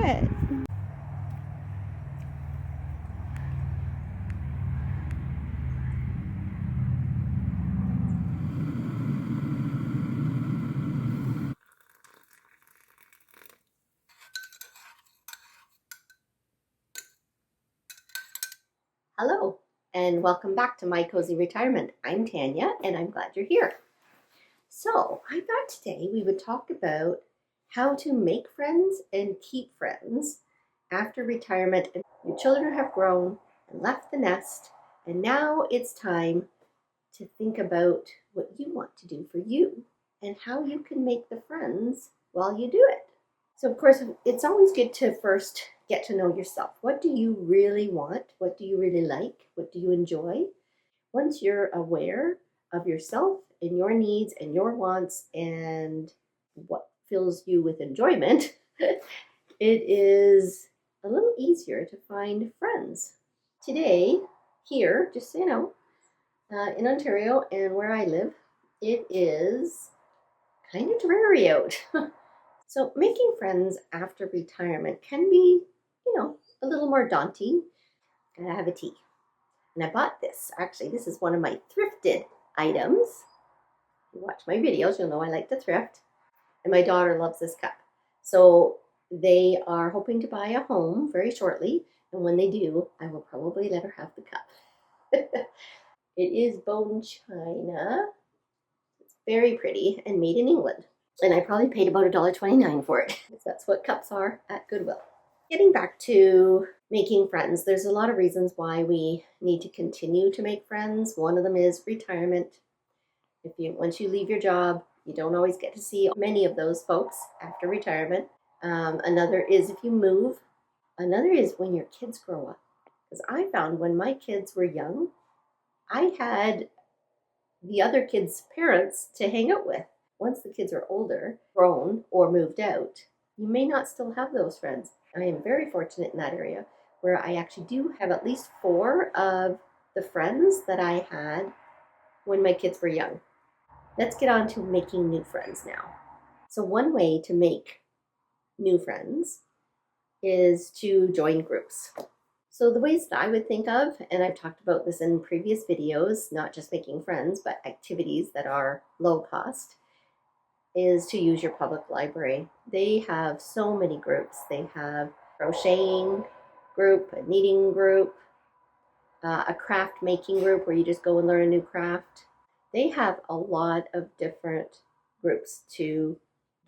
it. Hello, and welcome back to My Cozy Retirement. I'm Tanya, and I'm glad you're here. So, I thought today we would talk about how to make friends and keep friends after retirement. And your children have grown and left the nest, and now it's time to think about what you want to do for you and how you can make the friends while you do it. So, of course, it's always good to first get to know yourself. What do you really want? What do you really like? What do you enjoy? Once you're aware of yourself and your needs and your wants and what fills you with enjoyment, it is a little easier to find friends. Today, here, just so you know, in Ontario and where I live, it is kind of dreary out. So making friends after retirement can be, a little more daunting. Gotta have a tea. And I bought this. Actually, this is one of my thrifted items. If you watch my videos, you'll know I like to thrift. And my daughter loves this cup. So they are hoping to buy a home very shortly. And when they do, I will probably let her have the cup. It is bone china. It's very pretty and made in England. And I probably paid about $1.29 for it. That's what cups are at Goodwill. Getting back to making friends, there's a lot of reasons why we need to continue to make friends. One of them is retirement. Once you leave your job, you don't always get to see many of those folks after retirement. Another is if you move. Another is when your kids grow up. Because I found when my kids were young, I had the other kids' parents to hang out with. Once the kids are older, grown, or moved out, you may not still have those friends. I am very fortunate in that area where I actually do have at least 4 of the friends that I had when my kids were young. Let's get on to making new friends now. So one way to make new friends is to join groups. So the ways that I would think of, and I've talked about this in previous videos, not just making friends, but activities that are low cost, is to use your public library. They have so many groups. They have crocheting group, a knitting group, a craft making group where you just go and learn a new craft. They have a lot of different groups to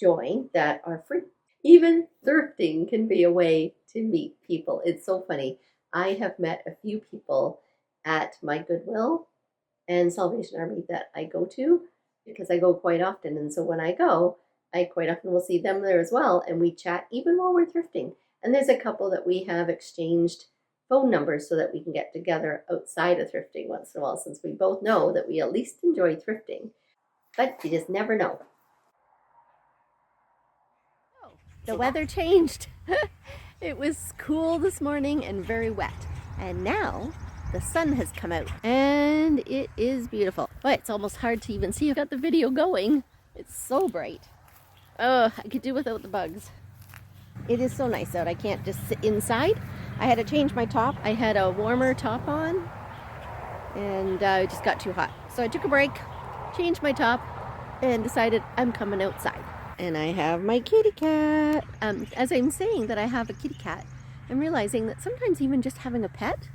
join that are free. Even thrifting can be a way to meet people. It's so funny. I have met a few people at my Goodwill and Salvation Army that I go to because I go quite often. And so when I go, I quite often will see them there as well. And we chat even while we're thrifting. And there's a couple that we have exchanged phone numbers so that we can get together outside of thrifting once in a while, since we both know that we at least enjoy thrifting. But you just never know. The weather changed. It was cool this morning and very wet. And now the sun has come out and it is beautiful. But it's almost hard to even see. I've got the video going. It's so bright. Oh, I could do without the bugs. It is so nice out. I can't just sit inside. I had to change my top. I had a warmer top on and it just got too hot. So I took a break, changed my top, and decided I'm coming outside. And I have my kitty cat. As I'm saying that I have a kitty cat, I'm realizing that sometimes even just having a pet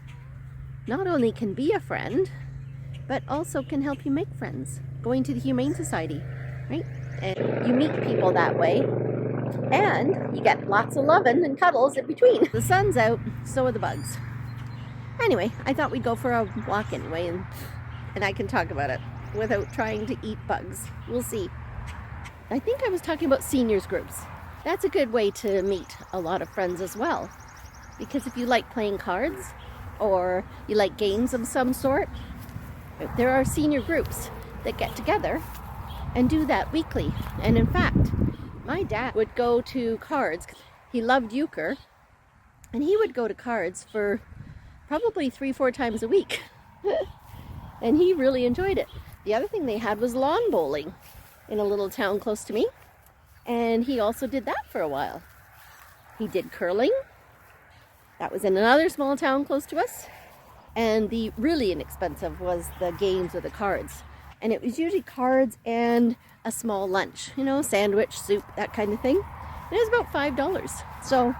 not only can be a friend, but also can help you make friends. Going to the Humane Society, right? And you meet people that way, and you get lots of loving and cuddles in between. The sun's out, so are the bugs. Anyway, I thought we'd go for a walk anyway, and I can talk about it without trying to eat bugs. We'll see. I think I was talking about seniors groups. That's a good way to meet a lot of friends as well. Because if you like playing cards or you like games of some sort, there are senior groups that get together and do that weekly. And in fact, my dad would go to cards. He loved euchre, and he would go to cards for probably 3-4 times a week. And he really enjoyed it. The other thing they had was lawn bowling in a little town close to me, and he also did that for a while. He did curling. That was in another small town close to us. And the really inexpensive was the games or the cards. And it was usually cards and a small lunch, sandwich, soup, that kind of thing. And it was about $5. So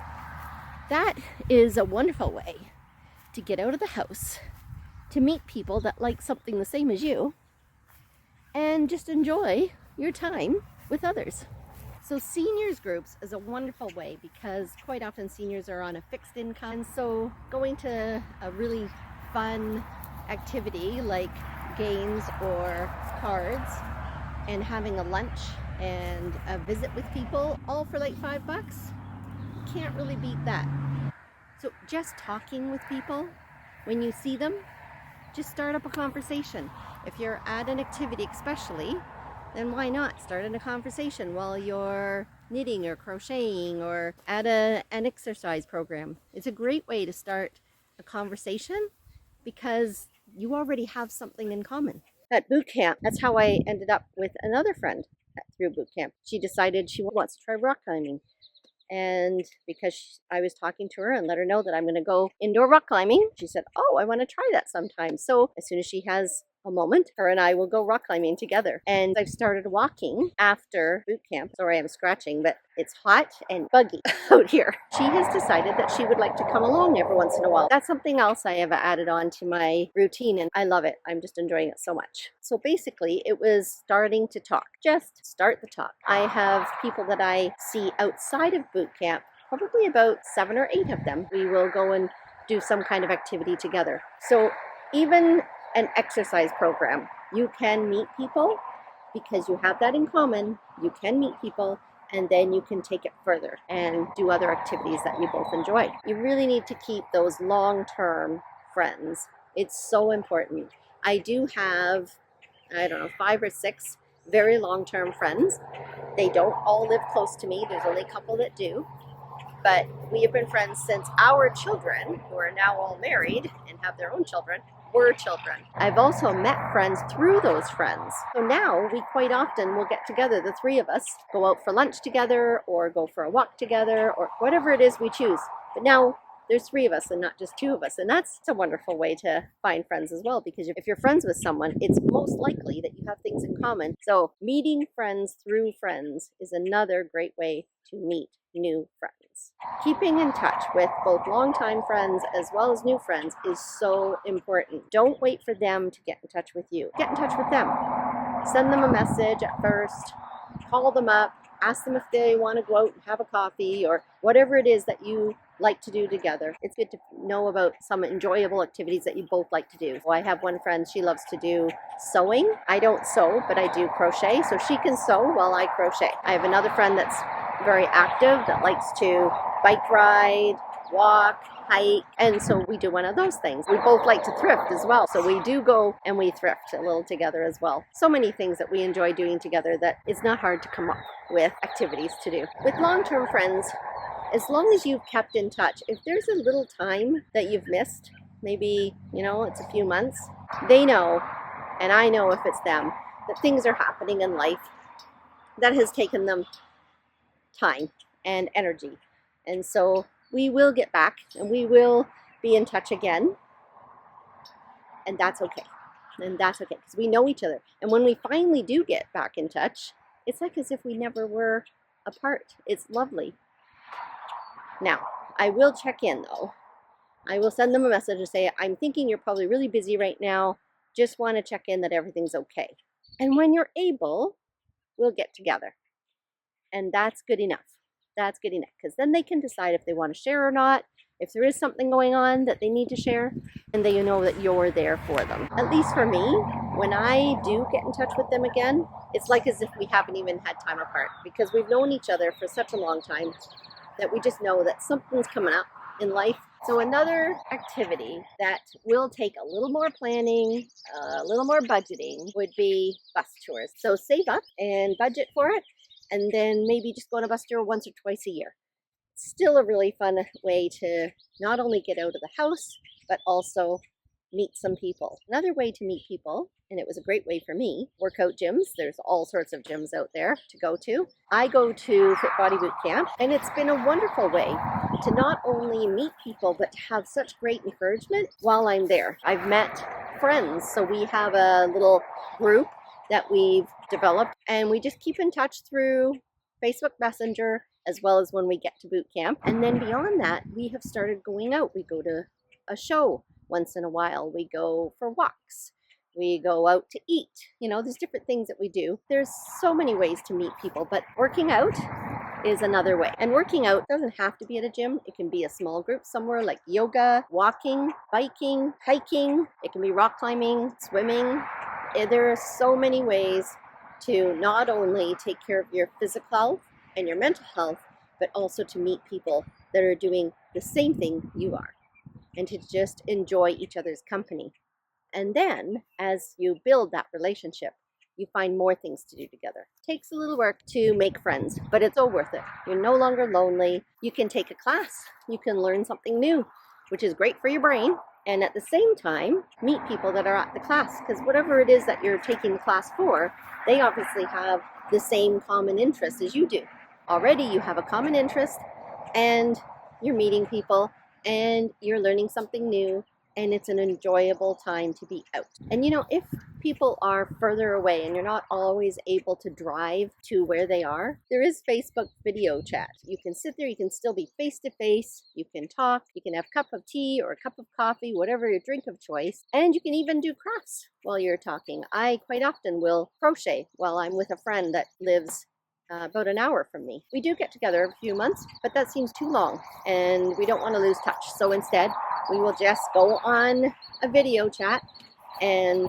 that is a wonderful way to get out of the house, to meet people that like something the same as you, and just enjoy your time with others. So seniors groups is a wonderful way because quite often seniors are on a fixed income. And so going to a really fun activity like games or cards and having a lunch and a visit with people all for like $5, can't really beat that. So just talking with people when you see them, just start up a conversation. If you're at an activity especially, then why not start in a conversation while you're knitting or crocheting or at an exercise program. It's a great way to start a conversation because you already have something in common. At boot camp, that's how I ended up with another friend through boot camp. She decided she wants to try rock climbing. And because I was talking to her and let her know that I'm going to go indoor rock climbing, she said, oh, I want to try that sometime. So as soon as she has a moment, her and I will go rock climbing together. And I've started walking after boot camp. Sorry, I'm scratching, but it's hot and buggy out here. She has decided that she would like to come along every once in a while. That's something else I have added on to my routine, and I love it. I'm just enjoying it so much. So basically, it was starting to talk. Just start the talk. I have people that I see outside of boot camp, probably about 7 or 8 of them. We will go and do some kind of activity together. So even an exercise program, you can meet people because you have that in common. You can meet people and then you can take it further and do other activities that you both enjoy. You really need to keep those long-term friends. It's so important. I do have, 5 or 6 very long-term friends. They don't all live close to me. There's only a couple that do. But we have been friends since our children, who are now all married and have their own children, were children. I've also met friends through those friends. So now we quite often will get together, the 3 of us, go out for lunch together or go for a walk together or whatever it is we choose. But now there's 3 of us and not just 2 of us. And that's a wonderful way to find friends as well, because if you're friends with someone, it's most likely that you have things in common. So meeting friends through friends is another great way to meet new friends. Keeping in touch with both longtime friends as well as new friends is so important. Don't wait for them to get in touch with you. Get in touch with them. Send them a message at first. Call them up. Ask them if they want to go out and have a coffee or whatever it is that you like to do together. It's good to know about some enjoyable activities that you both like to do. So I have one friend, she loves to do sewing. I don't sew, but I do crochet, so she can sew while I crochet. I have another friend that's very active that likes to bike ride, walk, hike, and so we do one of those things. We both like to thrift as well, so we do go and we thrift a little together as well. So many things that we enjoy doing together that it's not hard to come up with activities to do. With long-term friends, as long as you've kept in touch, if there's a little time that you've missed, maybe, it's a few months, they know, and I know if it's them, that things are happening in life that has taken them time and energy. And so we will get back and we will be in touch again. And that's okay. And that's okay because we know each other. And when we finally do get back in touch, it's like as if we never were apart. It's lovely. Now, I will check in though. I will send them a message and say, I'm thinking you're probably really busy right now. Just want to check in that everything's okay. And when you're able, we'll get together. And that's good enough. That's good enough because then they can decide if they want to share or not, if there is something going on that they need to share, and they know that you're there for them. At least for me, when I do get in touch with them again, it's like as if we haven't even had time apart because we've known each other for such a long time that we just know that something's coming up in life. So another activity that will take a little more planning, a little more budgeting would be bus tours. So save up and budget for it. And then maybe just go on a bus tour once or twice a year. Still a really fun way to not only get out of the house, but also meet some people. Another way to meet people, and it was a great way for me, workout gyms. There's all sorts of gyms out there to go to. I go to Fit Body Boot Camp, and it's been a wonderful way to not only meet people, but to have such great encouragement while I'm there. I've met friends, so we have a little group that we've developed, and we just keep in touch through Facebook Messenger, as well as when we get to boot camp. And then beyond that, we have started going out. We go to a show once in a while. We go for walks. We go out to eat. You know, there's different things that we do. There's so many ways to meet people, but working out is another way. And working out doesn't have to be at a gym. It can be a small group somewhere, like yoga, walking, biking, hiking. It can be rock climbing, swimming. There are so many ways to not only take care of your physical health and your mental health, but also to meet people that are doing the same thing you are, and to just enjoy each other's company. And then, as you build that relationship, you find more things to do together. It takes a little work to make friends, but it's all worth it. You're no longer lonely. You can take a class. You can learn something new, which is great for your brain. And at the same time, meet people that are at the class, because whatever it is that you're taking the class for, they obviously have the same common interest as you do. Already you have a common interest, and you're meeting people, and you're learning something new, and it's an enjoyable time to be out. And you know, if people are further away and you're not always able to drive to where they are, there is Facebook video chat. You can sit there, you can still be face to face, you can talk, you can have a cup of tea or a cup of coffee, whatever your drink of choice, and you can even do crafts while you're talking. I quite often will crochet while I'm with a friend that lives about an hour from me. We do get together every few months, but that seems too long and we don't want to lose touch. So instead, we will just go on a video chat and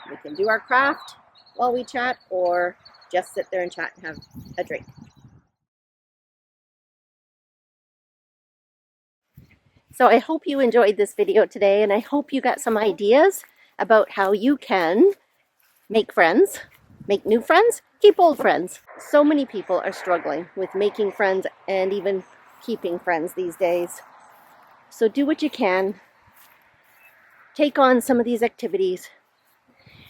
we can do our craft while we chat, or just sit there and chat and have a drink. So I hope you enjoyed this video today, and I hope you got some ideas about how you can make friends, make new friends, keep old friends. So many people are struggling with making friends and even keeping friends these days. So do what you can. Take on some of these activities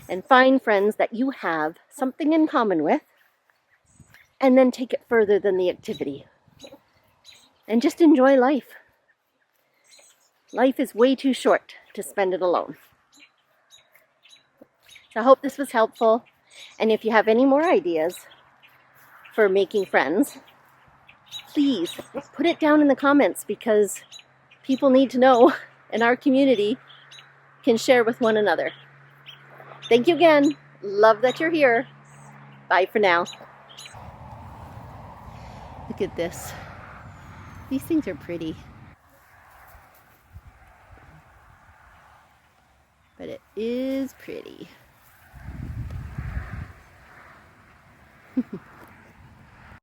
and find friends that you have something in common with, and then take it further than the activity. And just enjoy life. Life is way too short to spend it alone. So I hope this was helpful. And if you have any more ideas for making friends, please put it down in the comments, because people need to know, and our community can share with one another. Thank you again. Love that you're here. Bye for now. Look at this. These things are pretty. But it is pretty.